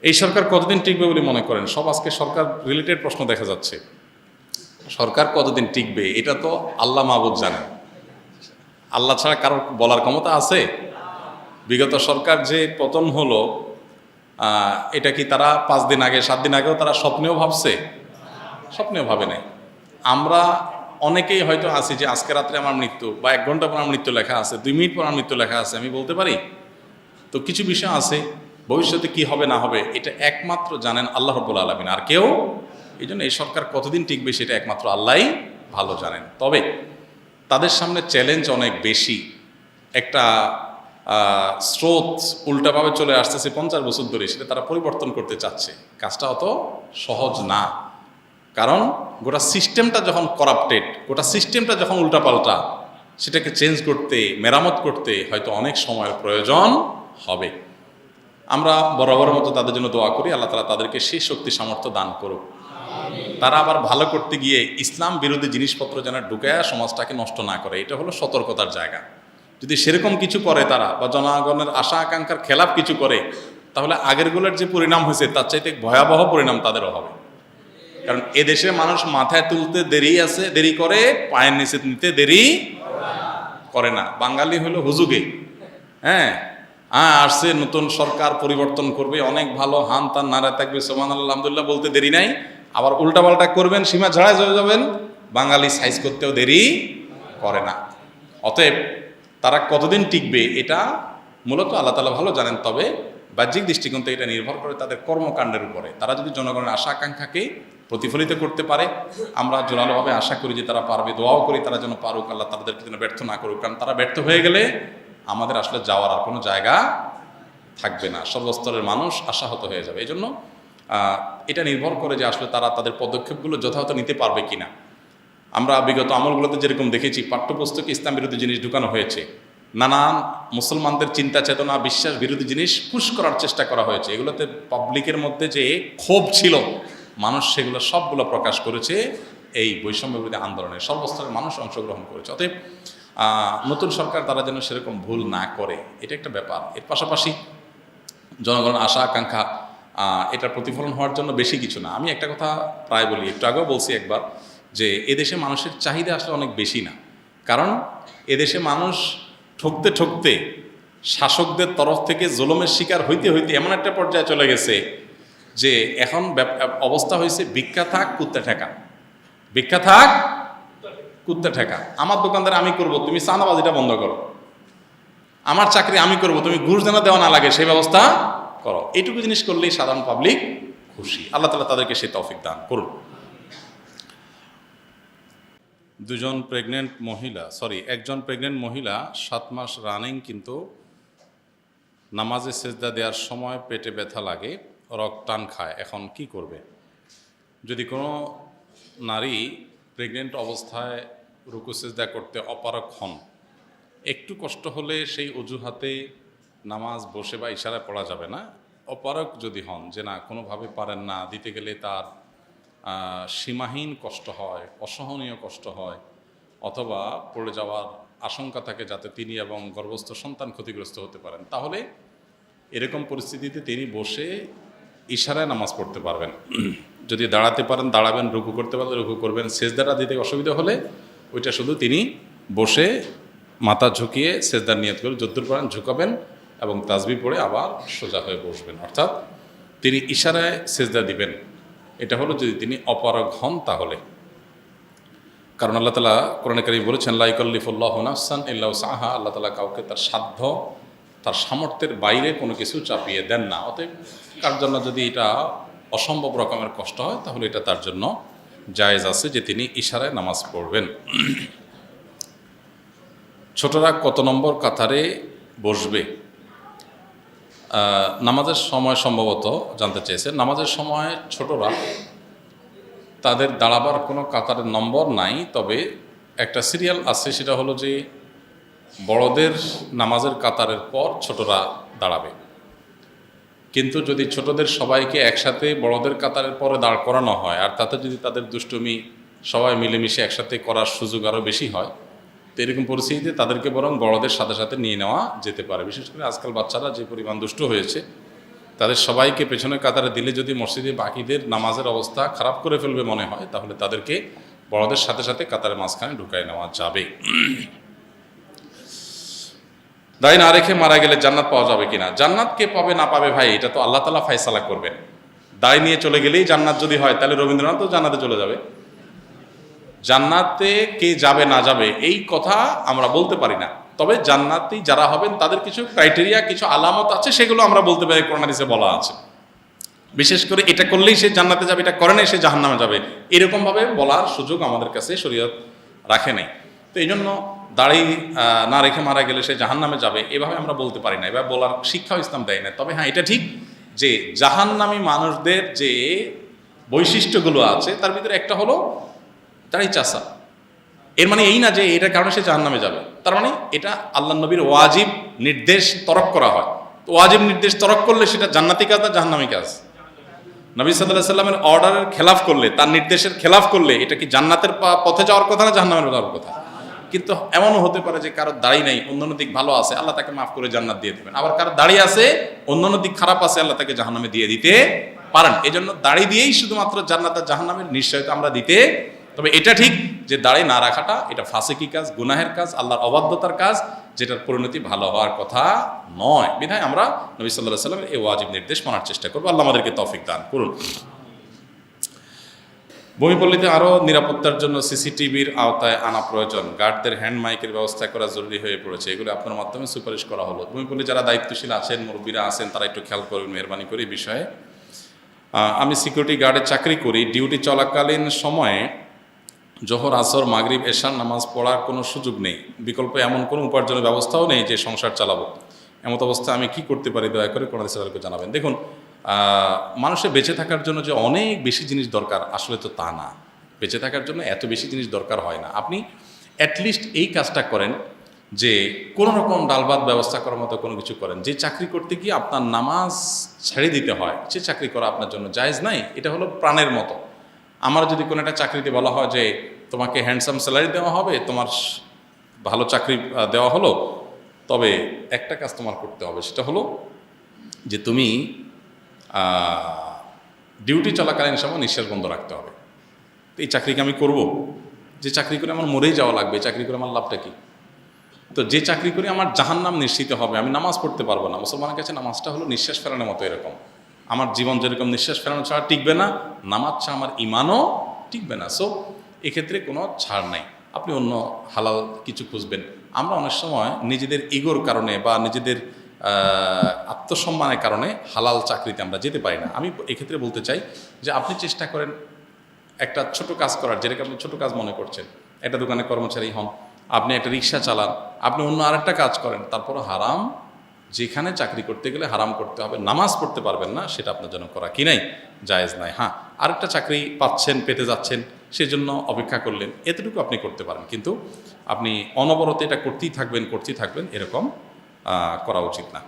এই সরকার কতদিন টিকবে বলে মনে করেন? সব আজকে সরকার রিলেটেড প্রশ্ন দেখা যাচ্ছে। সরকার কতদিন টিকবে এটা তো আল্লাহ মাহবুদ জানেন। আল্লাহ ছাড়া কারোর বলার ক্ষমতা আছে? বিগত সরকার যে পতন হলো, এটা কি তারা 5 দিন আগে 7 দিন আগেও তারা স্বপ্নেও ভাবছে? স্বপ্নেও ভাবে নাই। আমরা অনেকেই হয়তো আছি যে আজকে রাত্রে আমার মৃত্যু, বা 1 ঘন্টা পর আমার মৃত্যু লেখা আছে, 2 মিনিট পর আমার মৃত্যু লেখা আছে, আমি বলতে পারি? তো কিছু বিষয় আছে ভবিষ্যতে কি হবে না হবে এটা একমাত্র জানেন আল্লাহ রাব্বুল আলামিন, আর কেউ। এই জন্য এই সরকার কতদিন টিকবে সেটা একমাত্র আল্লাহই ভালো জানেন। তবে তাদের সামনে চ্যালেঞ্জ অনেক বেশি। একটা স্রোত উল্টাভাবে চলে আসতেছে 50 বছর ধরে, সেটা তারা পরিবর্তন করতে চাচ্ছে। কাজটা অত সহজ না, কারণ গোটা সিস্টেমটা যখন করাপ্টেড, গোটা সিস্টেমটা যখন উল্টাপাল্টা, সেটাকে চেঞ্জ করতে, মেরামত করতে হয়তো অনেক সময়ের প্রয়োজন হবে। আমরা বরাবর মতো তাদের জন্য দোয়া করি, আল্লাহ তাআলা তাদেরকে সেই শক্তি সামর্থ্য দান করুক। তারা আবার ভালো করতে গিয়ে ইসলাম বিরোধী জিনিসপত্র যেন ঢুকায়া সমাজটাকে নষ্ট না করে, এটা হলো সতর্কতার জায়গা। যদি সেরকম কিছু করে তারা, বা জনগণের আশা আকাঙ্ক্ষার খেলাপ কিছু করে, তাহলে আগেরগুলোর যে পরিণাম হয়েছে তার চাইতে ভয়াবহ পরিণাম তাদেরও হবে। কারণ এদেশে মানুষ মাথায় তুলতে দেরি করে, পায়ের নিচে নিতে দেরি করে না। বাঙালি হলো হুজুগে। হ্যাঁ, আসছে নতুন সরকার পরিবর্তন করবে, অনেক ভালো, হান তান নারায় থাকবে, সুবহানাল্লাহ আলহামদুলিল্লাহ বলতে দেরি নাই। আবার উল্টাপাল্টা করবেন, সীমা ছাড়াই চলে যাবেন, বাঙালি সাইজ করতেও দেরি করে না। অতএব তারা কতদিন টিকবে এটা মূলত আল্লাহ তাআলা ভালো জানেন। তবে বাহ্যিক দৃষ্টিকোণ থেকে এটা নির্ভর করে তাদের কর্মকাণ্ডের উপরে। তারা যদি জনগণের আশা আকাঙ্ক্ষাকে প্রতিফলিত করতে পারে, আমরা জোরালোভাবে আশা করি যে তারা পারবে, দোয়াও করি তারা যেন পারুক, আল্লাহ তাদেরকে যেন ব্যর্থ না করুক। কারণ তারা ব্যর্থ হয়ে গেলে আমাদের আসলে যাওয়ার আর কোনো জায়গা থাকবে না, সর্বস্তরের মানুষ আশাহত হয়ে যাবে। এই জন্য এটা নির্ভর করে যে আসলে তারা তাদের পদক্ষেপগুলো যথাযথ নিতে পারবে কিনা। আমরা বিগত আমলগুলোতে যেরকম দেখেছি, পাঠ্যপুস্তকে ইসলাম বিরোধী জিনিস ঢুকানো হয়েছে, নানান মুসলমানদের চিন্তা চেতনা, বিশ্বাস বিরোধী জিনিস পুশ করার চেষ্টা করা হয়েছে। এগুলোতে পাবলিকের মধ্যে যে ক্ষোভ ছিল, মানুষ সেগুলো সবগুলো প্রকাশ করেছে এই বৈষম্য বিরোধী আন্দোলনে, সর্বস্তরের মানুষ অংশগ্রহণ করেছে। অতএব নতুন সরকার তারা যেন সেরকম ভুল না করে, এটা একটা ব্যাপার। এর পাশাপাশি জনগণের আশা আকাঙ্ক্ষা, এটা প্রতিফলন হওয়ার জন্য বেশি কিছু না। আমি একটা কথা প্রায় বলি, একটু আগেও বলছি একবার, যে এদেশে মানুষের চাহিদা আসলে অনেক বেশি না। কারণ এদেশে মানুষ ঠকতে ঠকতে শাসকদের তরফ থেকে জুলুমের শিকার হইতে হইতে এমন একটা পর্যায়ে চলে গেছে যে এখন অবস্থা হয়েছে ভিক্ষা থাক কুত্তা ঠেকা, ভিক্ষা থাক কুত্তা ঠেকা। আমার দোকানদার আমি করব, তুমি চাঁদাবাজিটা বন্ধ করো। আমার চাকরি আমি করব, তুমি ঘুষ যেন দেওয়া না লাগে সেই ব্যবস্থা করো। এইটুকু জিনিস করলেই সাধারণ পাবলিক খুশি। আল্লাহ তাআলা তাদেরকে সেই তৌফিক দান করুন। একজন প্রেগনেন্ট মহিলা 7 মাস রানিং, কিন্তু নামাজে সেজদা দেওয়ার সময় পেটে ব্যথা লাগে, রক্ত টান খায়, এখন কি করবে? যদি কোনো নারী প্রেগনেন্ট অবস্থায় রুকু সেজদা করতে অপারগ হন, একটু কষ্ট হলে সেই অজুহাতে নামাজ বসে বা ইশারায় পড়া যাবে না। অপারগ যদি হন, যে না কোনোভাবে পারেন না, দিতে গেলে তার সীমাহীন কষ্ট হয়, অসহনীয় কষ্ট হয়, অথবা পড়ে যাওয়ার আশঙ্কা থাকে যাতে তিনি এবং গর্ভস্থ সন্তান ক্ষতিগ্রস্ত হতে পারেন, তাহলে এরকম পরিস্থিতিতে তিনি বসে ইশারায় নামাজ পড়তে পারবেন। যদি দাঁড়াতে পারেন দাঁড়াবেন, রুকু করতে পারলে রুকু করবেন, সেজদাটা দিতে অসুবিধা হলে ওইটা শুধু তিনি বসে মাথা ঝুঁকিয়ে সেজদার নিয়ত করে যদ্দূর পারেন ঝুঁকাবেন এবং তাসবিহ পড়ে আবার সোজা হয়ে বসবেন। অর্থাৎ তিনি ইশারায় সেজদা দিবেন। এটা হলো যদি তিনি অপারগ হন তাহলে। কারণ আল্লাহ তাআলা কোরআনে কারীমে বলেছেন, লা ইউকাল্লিফুল্লাহু নাফসান ইল্লা উসআহা, আল্লাহ তাআলা কাউকে তার সাধ্য, তার সামর্থ্যের বাইরে কোনো কিছু চাপিয়ে দেন না। অতএব কার জন্য যদি এটা অসম্ভব রকমের কষ্ট হয়, তাহলে এটা তার জন্য জায়েজ আছে যে তিনি ইশারায় নামাজ পড়বেন। ছোটরা কত নম্বর কাতারে বসবে? নামাজের সময় সম্ভবত জানতে চেয়েছে। নামাজের সময় ছোটরা, তাদের দাঁড়াবার কোনো কাতারের নম্বর নাই, তবে একটা সিরিয়াল আছে, সেটা হলো যে বড়দের নামাজের কাতারের পর ছোটরা দাঁড়াবে। কিন্তু যদি ছোটদের সবাইকে একসাথে বড়দের কাতারের পরে দাঁড় করানো হয়, আর তাতে যদি তাদের দুষ্টুমি সবাই মিলেমিশে একসাথে করার সুযোগ আরও বেশি হয়, তো এরকম পরিস্থিতিতে তাদেরকে বরং বড়দের সাথে সাথে নিয়ে নেওয়া যেতে পারে। বিশেষ করে আজকাল বাচ্চারা যে পরিমাণ দুষ্ট হয়েছে, তাদের সবাইকে পেছনের কাতারে দিলে যদি মসজিদে বাকিদের নামাজের অবস্থা খারাপ করে ফেলবে মনে হয়, তাহলে তাদেরকে বড়দের সাথে সাথে কাতারের মাঝখানে ঢুকাই নেওয়া যাবে। দাড়ি না রেখে মারা গেলে জান্নাত পাওয়া যাবে কিনা? জান্নাত কে পাবে না পাবে ভাই, এটা তো আল্লাহ তাআলা ফায়সালা করবেন। দাড়ি নিয়ে চলে গেলেই জান্নাত যদি হয়, তাহলে রবীন্দ্রনাথও জান্নাতে চলে যাবে। জান্নাতে কে যাবে না যাবে এই কথা আমরা বলতে পারি না, তবে জান্নাতি যারা হবেন তাদের কিছু ক্রাইটেরিয়া, কিছু আলামত আছে, সেগুলো আমরা বলতে পারি, কোরআন হাদিসে বলা আছে। বিশেষ করে এটা করলেই সে জান্নাতে যাবে, এটা করে নাই সে জাহান্নামে যাবে, এরকমভাবে বলার সুযোগ আমাদের কাছে শরীয়ত রাখে নাই। তো এই জন্য দাড়ি না রেখে মারা গেলে সে জাহান্নামে যাবে এভাবে আমরা বলতে পারি না, এবার বলার শিক্ষাও ইসলাম দেয় না। তবে হ্যাঁ, এটা ঠিক যে জাহান্নামী মানুষদের যে বৈশিষ্ট্যগুলো আছে তার ভিতরে একটা হলো দাড়ি চাষা। এর মানে এই না যে এটার কারণে সে জাহান্নামে যাবে, তার মানে এটা আল্লাহ নবীর ওয়াজিব নির্দেশ তরক করা হয়। তো ওয়াজিব নির্দেশ তরক করলে সেটা জান্নাতি কাজ না জাহান্নামী কাজ? নবী সাল্লাল্লাহু আলাইহি সাল্লামের অর্ডারের খেলাফ করলে, তার নির্দেশের খেলাফ করলে এটা কি জান্নাতের পথে যাওয়ার কথা না জাহান্নামের যাওয়ার কথা? কিন্তু এমনও হতে পারে যে কারোর দাড়ি নেই, অন্যান্য দিক ভালো আছে, আল্লাহ তাকে মাফ করে জান্নাত দিয়ে দেবেন। আবার কারোর দাড়ি আছে, অন্যান্য দিক খারাপ আছে, আল্লাহ তাকে জাহান্নামে দিয়ে দিতে পারেন। এই জন্য দাড়ি দিয়েই শুধুমাত্র জান্নাত আর জাহান্নামের নিশ্চয়তা আমরা দিতে। তবে এটা ঠিক যে দাড়ি না রাখাটা এটা ফাসিকি কাজ, গুনাহের কাজ, আল্লাহর অবাধ্যতার কাজ, যেটার পরিণতি ভালো হওয়ার কথা নয়। বিধায় আমরা নবী সাল্লাল্লাহু আলাইহি সাল্লামের এই ওয়াজিব নির্দেশ মানার চেষ্টা করবো। আল্লাহ আমাদেরকে তৌফিক দান করুন। ভূমিপল্লীতে আরও নিরাপত্তার জন্য সিসিটিভির আওতায় আনা প্রয়োজন, গার্ডদের হ্যান্ড মাইকের ব্যবস্থা করা জরুরি হয়ে পড়েছে, এগুলো আপনার মাধ্যমে সুপারিশ করা হলো। ভূমিপল্লী যারা দায়িত্বশীল আছেন, মুরব্বীরা আছেন, তারা একটু খেয়াল করবেন মেহরবানি করে এই বিষয়ে। আমি সিকিউরিটি গার্ডে চাকরি করি, ডিউটি চলাকালীন সময়ে জোহর, আসর, মাগরিব, এশার নামাজ পড়ার কোনো সুযোগ নেই, বিকল্প এমন কোনো উপার্জনের ব্যবস্থাও নেই যে সংসার চালাবো। এমত অবস্থা আমি কি করতে পারি, দয়া করে কোরআন হাদিসে জানাবেন। দেখুন, মানুষের বেঁচে থাকার জন্য যে অনেক বেশি জিনিস দরকার, আসলে তো তা না। বেঁচে থাকার জন্য এত বেশি জিনিস দরকার হয় না। আপনি অ্যাটলিস্ট এই কাজটা করেন যে কোনো রকম ডাল ভাত ব্যবস্থা করার মতো কোনো কিছু করেন। যে চাকরি করতে গিয়ে আপনার নামাজ ছেড়ে দিতে হয়, সে চাকরি করা আপনার জন্য জায়েজ নাই। এটা হলো প্রাণের মতো। আমার যদি কোনো একটা চাকরিতে বলা হয় যে তোমাকে হ্যান্ডসাম স্যালারি দেওয়া হবে, তোমার ভালো চাকরি দেওয়া হলো, তবে একটা কাজ তোমার করতে হবে, সেটা হলো যে তুমি ডিউটি চলাকালীন সময় নিঃশ্বাস বন্ধ রাখতে হবে। তো এই চাকরিকে আমি করব? যে চাকরি করে আমার মরেই যাওয়া লাগবে, চাকরি করে আমার লাভটা কি? তো যে চাকরি করে আমার জাহান্নাম নিশ্চিত হবে, আমি নামাজ পড়তে পারবো না। মুসলমানের কাছে নামাজটা হলো নিঃশ্বাস ফেরানোর মতো। এরকম আমার জীবন যেরকম নিঃশ্বাস ফেরানো ছাড়া টিকবে না, নামাজ ছাড়া আমার ইমানও টিকবে না। সো এক্ষেত্রে কোনো ছাড় নাই, আপনি অন্য হালাল কিছু খুঁজবেন। আমরা অনেক সময় নিজেদের ইগোর কারণে বা নিজেদের আত্মসম্মানের কারণে হালাল চাকরিতে আমরা যেতে পারি না। আমি এক্ষেত্রে বলতে চাই যে আপনি চেষ্টা করেন একটা ছোট কাজ করার, যেটাকে আপনি ছোট কাজ মনে করছেন। একটা দোকানে কর্মচারী হন, আপনি একটা রিক্সা চালান, আপনি অন্য আরেকটা কাজ করেন, তারপরও হারাম, যেখানে চাকরি করতে গেলে হারাম করতে হবে, নামাজ পড়তে পারবেন না, সেটা আপনার জন্য করা কি নাই, জায়েজ নাই। হ্যাঁ, আরেকটা চাকরি পাচ্ছেন, পেতে যাচ্ছেন, সেজন্য অপেক্ষা করলেন, এতটুকু আপনি করতে পারেন। কিন্তু আপনি অনবরত এটা করতেই থাকবেন এরকম করা উচিত না।